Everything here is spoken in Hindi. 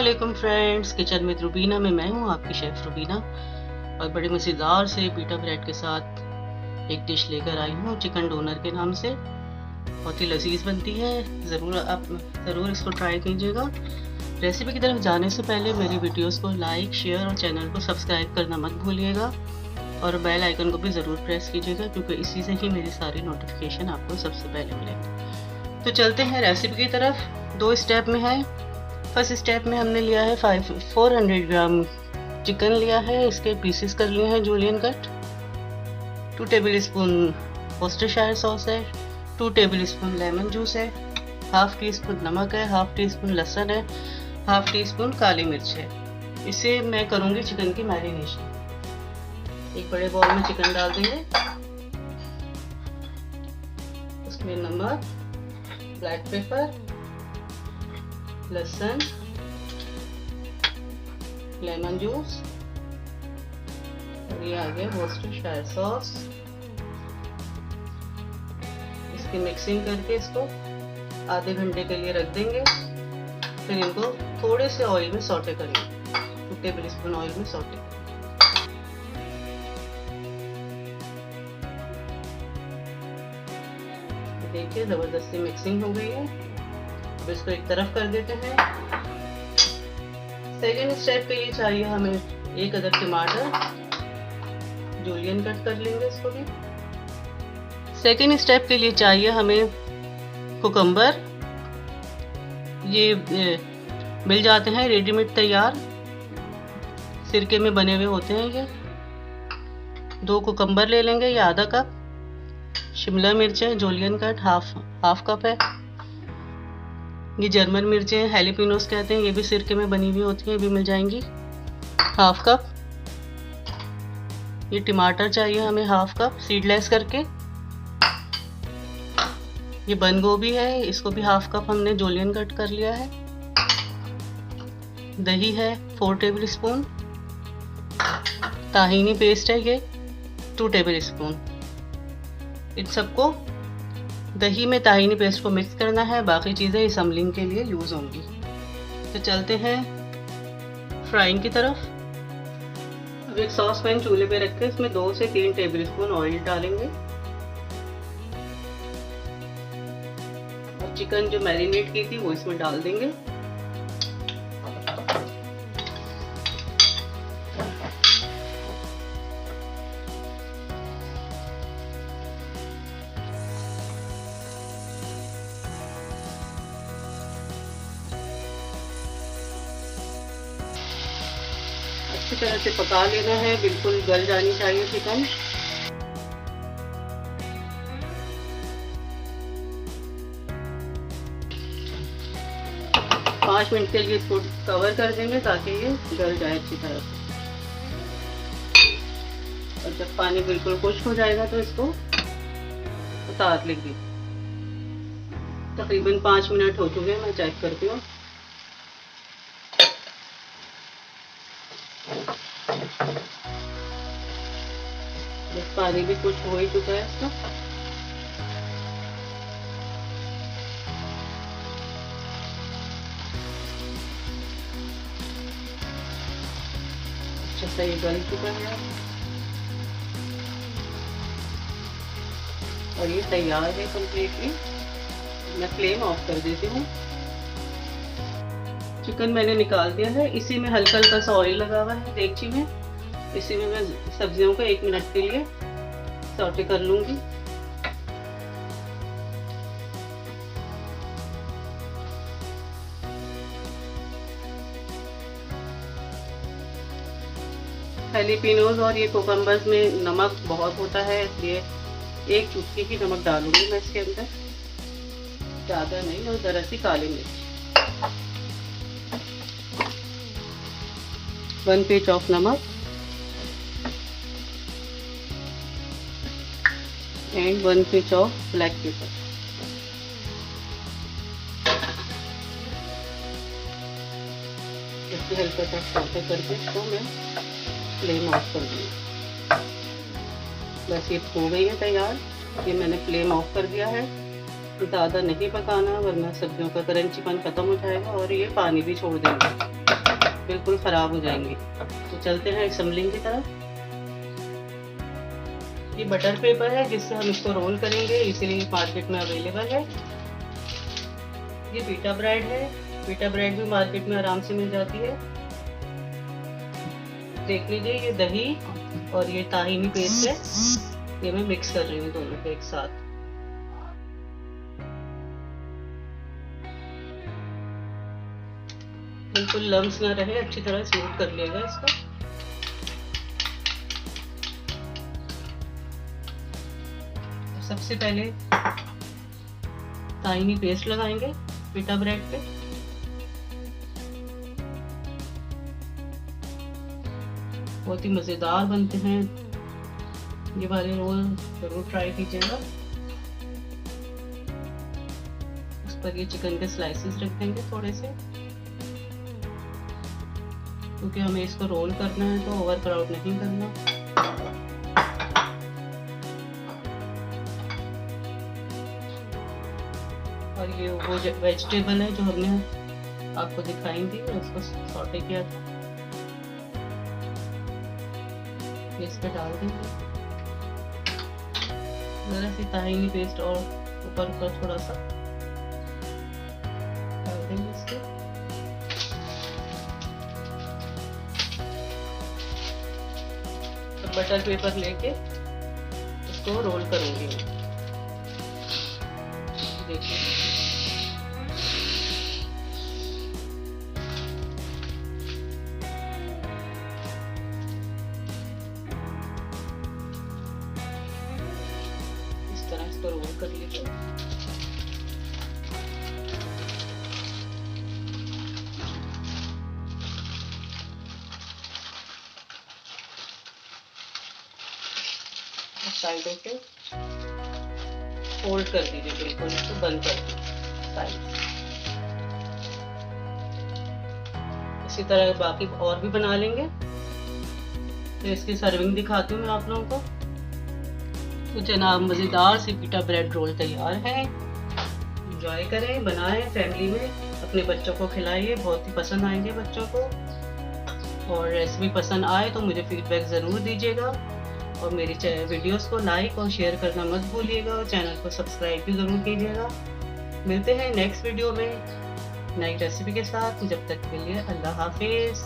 अस्सलामुअलैकुम फ्रेंड्स, किचन में रुबीना में मैं हूँ आपकी शेफ़ रुबीना। और बड़े मज़ेदार से पीटा ब्रेड के साथ एक डिश लेकर आई हूँ चिकन डोनर के नाम से। बहुत ही लजीज बनती है, ज़रूर इसको ट्राई कीजिएगा। रेसिपी की तरफ जाने से पहले मेरी वीडियोस को लाइक, शेयर और चैनल को सब्सक्राइब करना मत भूलिएगा और बेल आइकन को भी ज़रूर प्रेस कीजिएगा, क्योंकि इसी से ही मेरी सारी नोटिफिकेशन आपको सबसे पहले मिलेंगी। तो चलते हैं रेसिपी की तरफ। 2 स्टेप में है। फर्स्ट स्टेप में हमने लिया है 400 ग्राम चिकन लिया है, इसके पीसेस कर लिए हैं julienne cut. 2 table spoon Worcestershire sauce है, 2 टेबल स्पून लेमन जूस है, हाफ टी स्पून नमक है, हाफ टी स्पून लहसुन है, हाफ टी स्पून काली मिर्च है। इसे मैं करूँगी चिकन की मैरिनेशन। एक बड़े बाउल में चिकन डाल देंगे, उसमें नमक, ब्लैक पेपर, लहसुन, लेमन जूस और ये आ गया वॉस्टरशायर सॉस। इसकी मिक्सिंग करके इसको आधे घंटे के लिए रख देंगे। फिर इनको थोड़े से ऑयल में सौटे करेंगे, 2 टेबल स्पून ऑयल में सौटे। देखिए जबरदस्ती मिक्सिंग हो गई है। अब इसको एक तरफ कर देते हैं। सेकेंड स्टेप के लिए चाहिए हमें 1 अदद टमाटर, जूलियन कट कर लेंगे इसको भी। सेकेंड स्टेप के लिए चाहिए हमें कुकम्बर। ये मिल जाते हैं रेडीमेड तैयार, सिरके में बने हुए होते हैं ये। 2 कुकम्बर ले लेंगे, ये आधा कप। शिमला मिर्च है जूलियन कट, हाफ कप है। ये जर्मन मिर्चें हैं, हैलीपिनोस कहते हैं, ये भी सिरके में बनी हुई होती हैं, ये भी मिल जाएंगी, हाफ कप। ये टमाटर चाहिए हमें हाफ कप सीडलेस करके। ये बंद गोभी है, इसको भी हाफ कप हमने जूलियन कट कर लिया है। दही है 4 टेबल स्पून। ताहीनी पेस्ट है ये 2 टेबल स्पून। इन सबको दही में ताहीनी पेस्ट को मिक्स करना है, बाकी चीज़ें इस अम्बलिंग के लिए यूज़ होंगी। तो चलते हैं फ्राइंग की तरफ। अब एक सॉस पैन चूल्हे पे रख के इसमें 2 से 3 टेबल स्पून ऑयल डालेंगे और चिकन जो मैरिनेट की थी वो इसमें डाल देंगे। अच्छी तरह से पका लेना है, बिल्कुल गल जानी चाहिए चिकन। पाँच मिनट के लिए इसको कवर कर देंगे ताकि ये गल जाए अच्छी तरह से। और जब पानी बिल्कुल खुश्क हो जाएगा तो इसको उतार लेंगे। तकरीबन 5 मिनट हो चुके हैं, मैं चेक करती हूँ। पानी भी कुछ हो ही चुका है इसका। अच्छा सा ये गल चुका है और ये तैयार है कंप्लीटली। मैं फ्लेम ऑफ कर देती हूँ। चिकन मैंने निकाल दिया है। इसी में हल्का हल्का सा ऑयल लगा हुआ है देगची में। इसी में मैं सब्जियों को 1 मिनट के लिए सौटे कर लूंगी। हैलीपिनोस और ये कुकम्बर्स में नमक बहुत होता है, इसलिए 1 चुटकी की नमक डालूंगी मैं इसके अंदर, ज़्यादा नहीं। और ज़रा सी काली मिर्च, 1 पिंच ऑफ नमक and 1 pinch of black pepper। इसको हल्का सा सौटे करके इसको मैं फ्लेम ऑफ कर दूँगी। बस ये हो गई है तैयार। ये मैंने फ्लेम ऑफ कर दिया है। ज़्यादा नहीं पकाना वरना सब्जियों का क्रंचीपन खत्म हो जाएगा और ये पानी भी छोड़ देंगे, बिल्कुल ख़राब हो जाएंगे। तो चलते हैं असेंबलिंग की तरफ। ये बटर पेपर है जिससे हम इसको रोल करेंगे, इसीलिए मार्केट में अवेलेबल है। ये पीटा ब्रेड है, पीटा ब्रेड भी मार्केट में आराम से मिल जाती है। देख लीजिए ये दही और ये ताहिनी पेस्ट है, ये मैं मिक्स कर रही हूँ दोनों को एक साथ। बिल्कुल लम्स ना रहे, अच्छी तरह स्मूथ कर लिएगा इसको। सबसे पहले ताहिनी पेस्ट लगाएंगे पीटा ब्रेड पे। बहुत ही मज़ेदार बनते हैं ये वाले रोल, जरूर ट्राई कीजिएगा। उस पर ये चिकन के स्लाइसेस रख देंगे थोड़े से, क्योंकि हमें इसको रोल करना है तो ओवर क्राउड नहीं करना। और ये वो वेजिटेबल है जो हमने आपको दिखाई थी, उसको सॉटे किया था, इस पे डाल देंगे। जरा सी ताहिनी पेस्ट और ऊपर थोड़ा सा डाल देंगे इसके। तो बटर पेपर लेके इसको रोल करूंगी मैं। देखिए इस तरह इसको रोल कर लीजिए। साइडों पे फोल्ड कर दीजिए, बिल्कुल इसको बंद कर दीजिए साइड। इसी तरह बाकी और भी बना लेंगे। तो इसकी सर्विंग दिखाती हूँ मैं आप लोगों को। तो जनाब मज़ेदार सी पीटा ब्रेड रोल तैयार है। एंजॉय करें, बनाएं फैमिली में, अपने बच्चों को खिलाइए, बहुत ही पसंद आएंगे बच्चों को। और रेसिपी पसंद आए तो मुझे फीडबैक ज़रूर दीजिएगा और मेरी वीडियोस को लाइक और शेयर करना मत भूलिएगा और चैनल को सब्सक्राइब भी ज़रूर कीजिएगा। मिलते हैं नेक्स्ट वीडियो में नई रेसिपी के साथ। जब तक के लिए अल्लाह हाफिज़।